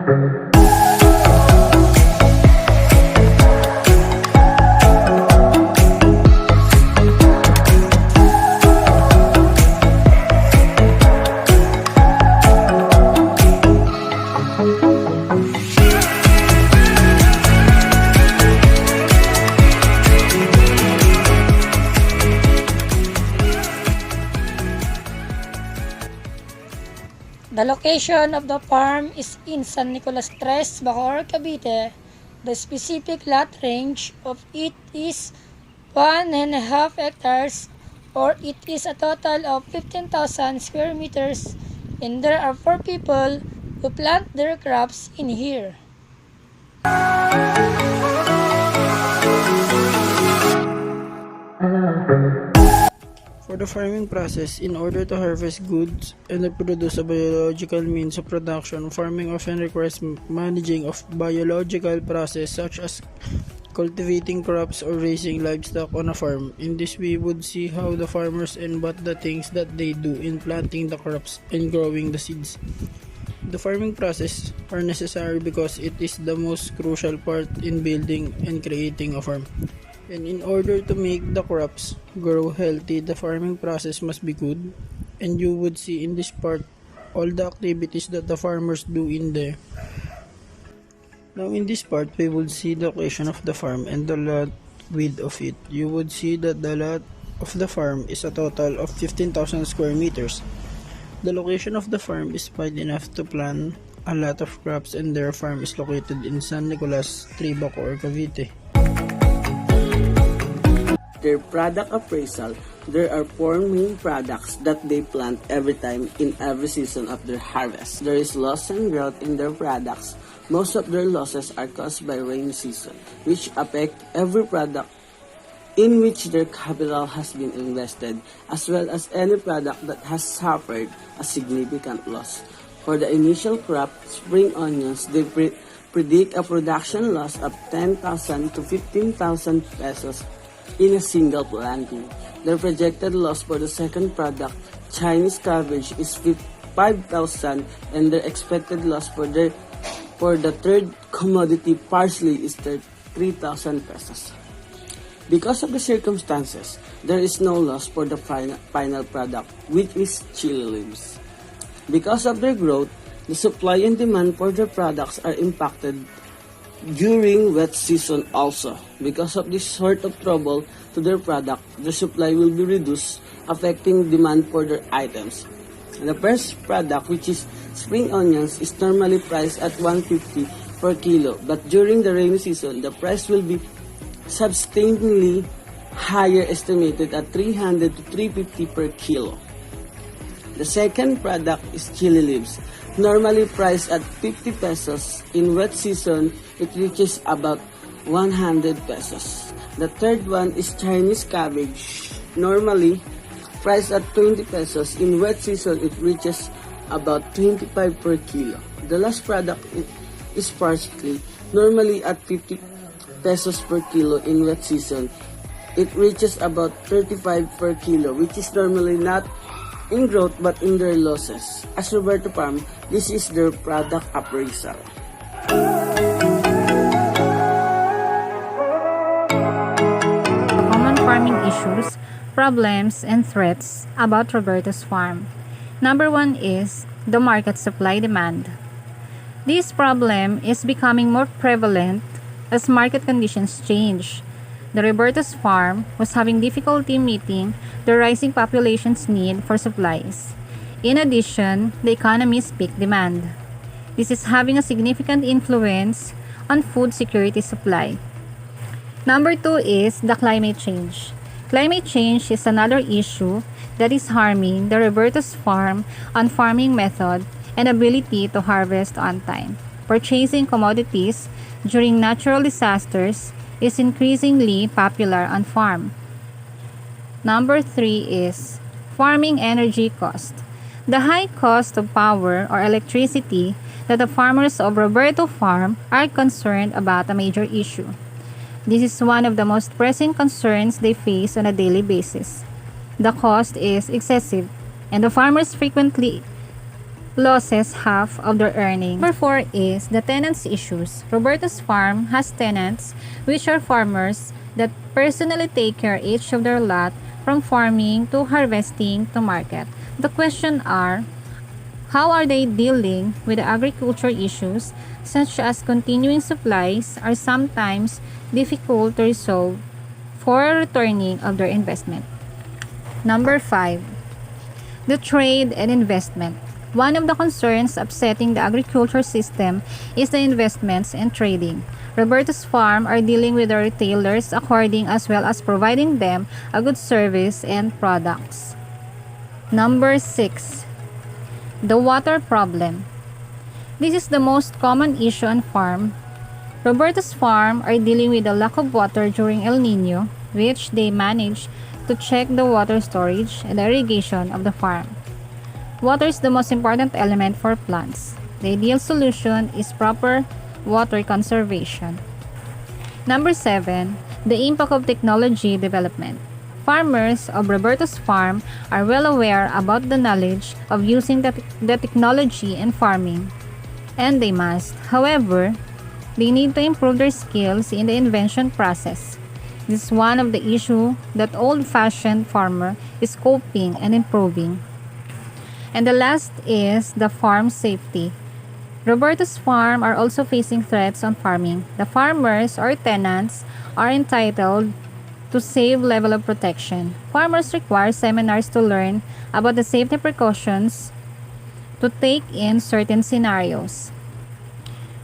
The location of the farm is in San Nicolas, Bacoor, Cavite. The specific lot range of it is 1.5 hectares, or it is a total of 15,000 square meters, and there are 4 people who plant their crops in here. For the farming process, in order to harvest goods and produce a biological means of production, farming often requires managing of biological process such as cultivating crops or raising livestock on a farm. In this we would see how the farmers and what the things that they do in planting the crops and growing the seeds. The farming process are necessary because it is the most crucial part in building and creating a farm. And in order to make the crops grow healthy, the farming process must be good. And you would see in this part all the activities that the farmers do in there. Now in this part, we would see the location of the farm and the lot width of it. You would see that the lot of the farm is a total of 15,000 square meters. The location of the farm is wide enough to plant a lot of crops, and their farm is located in San Nicolas, Bacoor, Cavite. Their product appraisal, there are 4 main products that they plant every time in every season of their harvest. There is loss and growth in their products. Most of their losses are caused by rainy season, which affect every product in which their capital has been invested, as well as any product that has suffered a significant loss. For the initial crop, spring onions, they predict a production loss of 10,000 to 15,000 pesos in a single planting. Their projected loss for the second product, Chinese cabbage, is 5,000, and their expected loss for the third commodity, parsley, is 3,000 pesos. Because of the circumstances, there is no loss for the final product, which is chili leaves. Because of their growth, the supply and demand for their products are impacted during wet season also. Because of this sort of trouble to their product, the supply will be reduced, affecting demand for their items. The first product, which is spring onions, is normally priced at 150 per kilo, but during the rainy season, the price will be substantially higher, estimated at 300 to 350 per kilo. The second product is chili leaves. Normally priced at 50 pesos, in wet season, it reaches about 100 pesos. The third one is Chinese cabbage. Normally priced at 20 pesos, in wet season, it reaches about 25 per kilo. The last product is parsley. Normally at 50 pesos per kilo, in wet season, it reaches about 35 per kilo, which is normally not in growth but in their losses. As Roberto Farm, this is their product appraisal. Common farming issues, problems, and threats about Roberto's farm. Number 1 is the market supply-demand. This problem is becoming more prevalent as market conditions change. The Roberto's farm was having difficulty meeting the rising population's need for supplies. In addition, the economy's peak demand. This is having a significant influence on food security supply. Number 2 is the climate change. Climate change is another issue that is harming the Roberto's farm on farming method and ability to harvest on time. Purchasing commodities during natural disasters is increasingly popular on farm. Number 3 is farming energy cost. The high cost of power or electricity that the farmers of Roberto Farm are concerned about a major issue. This is one of the most pressing concerns they face on a daily basis. The cost is excessive, and the farmers frequently loses half of their earnings. Number 4 is the tenants issues. Roberto's farm has tenants, which are farmers that personally take care each of their lot from farming to harvesting to market. The question are, how are they dealing with the agriculture issues such as continuing supplies are sometimes difficult to resolve for returning of their investment. Number 5, the trade and investment. One of the concerns upsetting the agriculture system is the investments and trading. Roberto's farm are dealing with the retailers according as well as providing them a good service and products. Number 6, the water problem. This is the most common issue on farm. Roberto's farm are dealing with the lack of water during El Nino, which they manage to check the water storage and the irrigation of the farm. Water is the most important element for plants. The ideal solution is proper water conservation. Number 7, the impact of technology development. Farmers of Roberto's farm are well aware about the knowledge of using the technology in farming, and they must. However, they need to improve their skills in the invention process. This is one of the issues that old-fashioned farmer is coping and improving. And the last is the farm safety. Roberto's farm are also facing threats on farming. The farmers or tenants are entitled to same level of protection. Farmers require seminars to learn about the safety precautions to take in certain scenarios.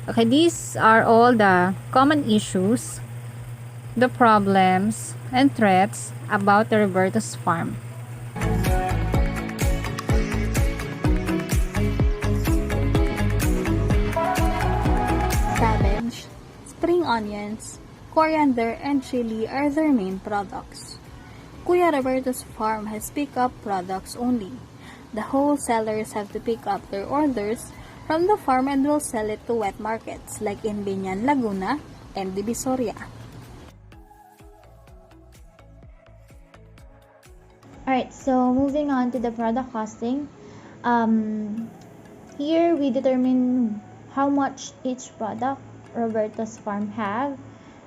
Okay, these are all the common issues, the problems, and threats about the Roberto's farm. Cabbage, spring onions, coriander, and chili are their main products. Kuya Roberto's farm has pick-up products only. The wholesalers have to pick up their orders from the farm and will sell it to wet markets like in Binyan, Laguna, and Divisoria. Alright, so moving on to the product costing. Here we determine how much each product Roberto's farm have.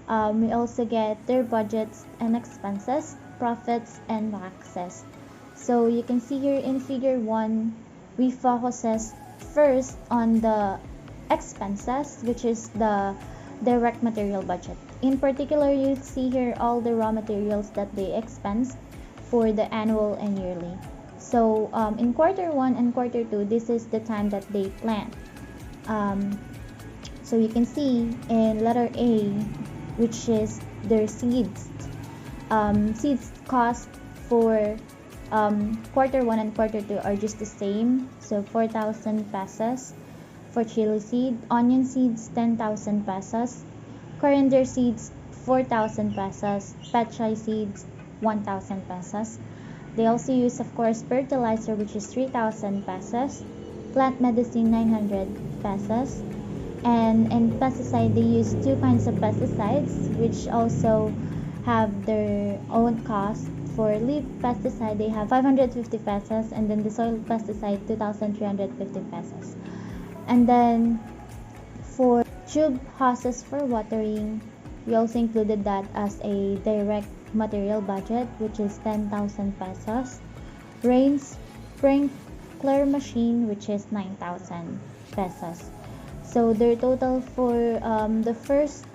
We also get their budgets and expenses, profits, and taxes. So you can see here in figure 1, we focuses first on the expenses, which is the direct material budget. In particular, you see here all the raw materials that they expense for the annual and yearly. So in quarter 1 and quarter 2, this is the time that they plant. So you can see in letter A, which is their seeds. Seeds cost for quarter 1 and quarter 2 are just the same, so 4,000 pesos for chili seed, onion seeds 10,000 pesos, coriander seeds 4,000 pesos, petchay seeds 1,000 pesos. They also use, of course, fertilizer, which is 3,000 pesos, plant medicine 900 pesos, and in pesticide they use 2 kinds of pesticides, which also have their own cost. For leaf pesticide, they have 550 pesos, and then the soil pesticide 2,350 pesos. And then for tube hoses for watering, we also included that as a direct material budget, which is 10,000 pesos. Rain sprinkler machine, which is 9,000 pesos. So their total for the first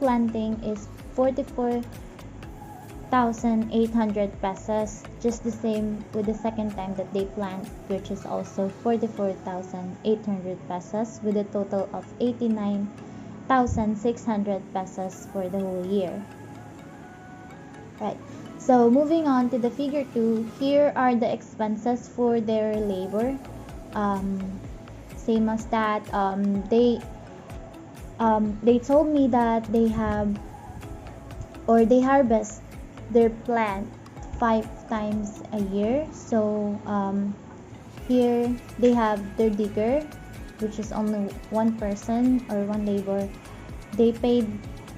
planting is 44,800 pesos, just the same with the second time that they plant, which is also 44,800 pesos, with a total of 89,600 pesos for the whole year. Right, so moving on to the figure 2, here are the expenses for their labor. Same as that, they told me that they harvest their plant 5 times a year. So here they have their digger, which is only one person or one labor. They paid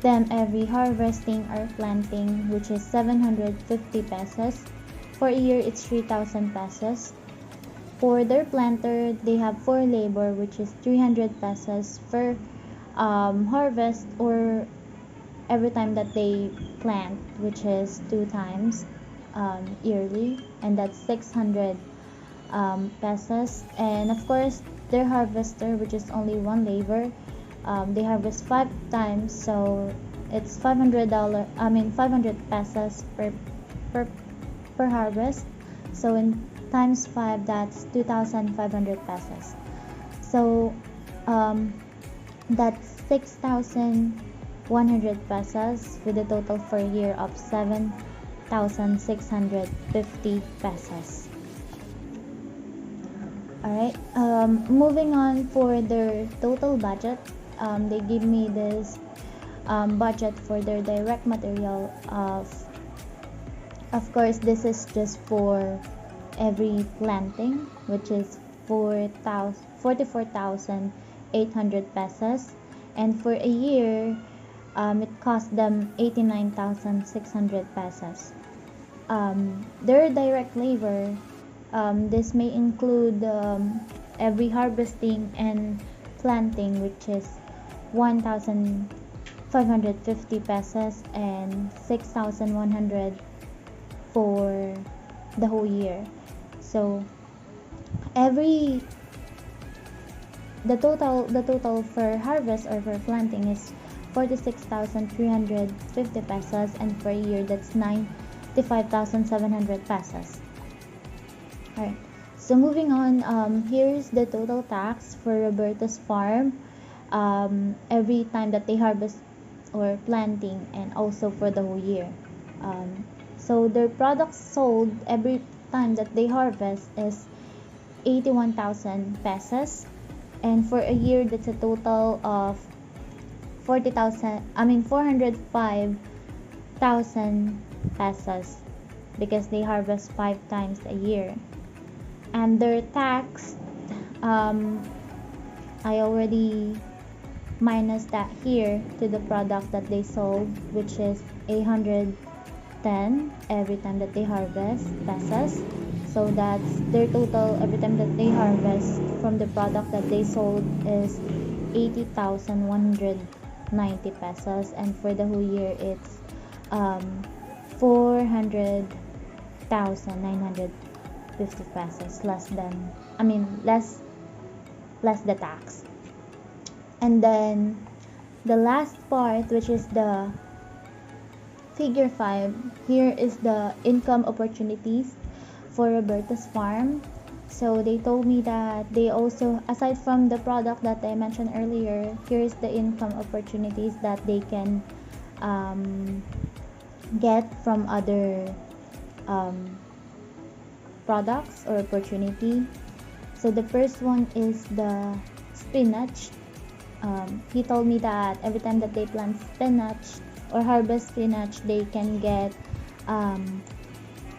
them every harvesting or planting, which is 750 pesos. For a year, it's 3,000 pesos. For their planter, they have 4 labor, which is 300 pesos per harvest, or every time that they plant, which is 2 times yearly, and that's 600 pesos. And of course, their harvester, which is only 1 labor, they harvest 5 times, so it's $500. 500 pesos per per harvest. So in times 5, that's 2,500 pesos. So that's 6,100 pesos, with a total for a year of 7,650 pesos. Alright, moving on for their total budget. They give me this budget for their direct material of course, this is just for every planting, which is 44,800 pesos, and for a year it cost them 89,600 pesos. Their direct labor, this may include every harvesting and planting, which is 1,550 pesos and 6,100 for the whole year. So the total for harvest or for planting is 46,350 pesos, and for a year that's 95,700 pesos. Alright, so moving on, here's the total tax for Roberto's farm every time that they harvest or planting, and also for the whole year. So their products sold every time that they harvest is 81,000 pesos, and for a year that's a total of 405,000 pesos, because they harvest 5 times a year. And their tax, I already minus that here to the product that they sold, which is 810 every time that they harvest pesos. So that's their total every time that they harvest from the product that they sold is 80,190 pesos, and for the whole year it's 400,950 pesos, less the tax. And then the last part, which is the figure 5, here is the income opportunities for Roberto's farm. So they told me that they also, aside from the product that I mentioned earlier, here is the income opportunities that they can get from other products or opportunity. So the first one is the spinach. He told me that every time that they plant spinach or harvest spinach, they can get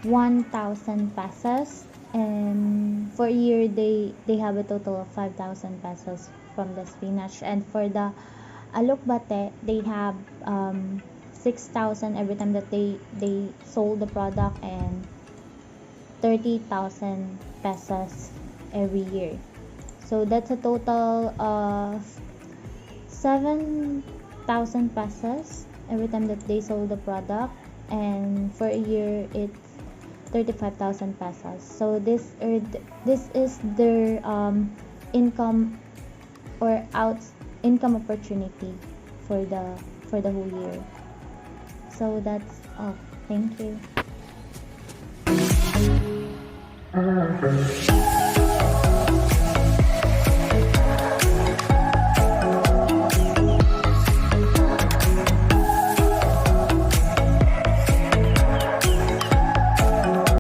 1,000 pesos, and for a year they have a total of 5,000 pesos from the spinach. And for the alokbate, they have 6,000 every time that they sold the product, and 30,000 pesos every year. So that's a total of 7,000 pesos every time that they sold the product, and for a year it's 35,000 pesos. So this is their income or income opportunity for the whole year. So that's all. Thank you.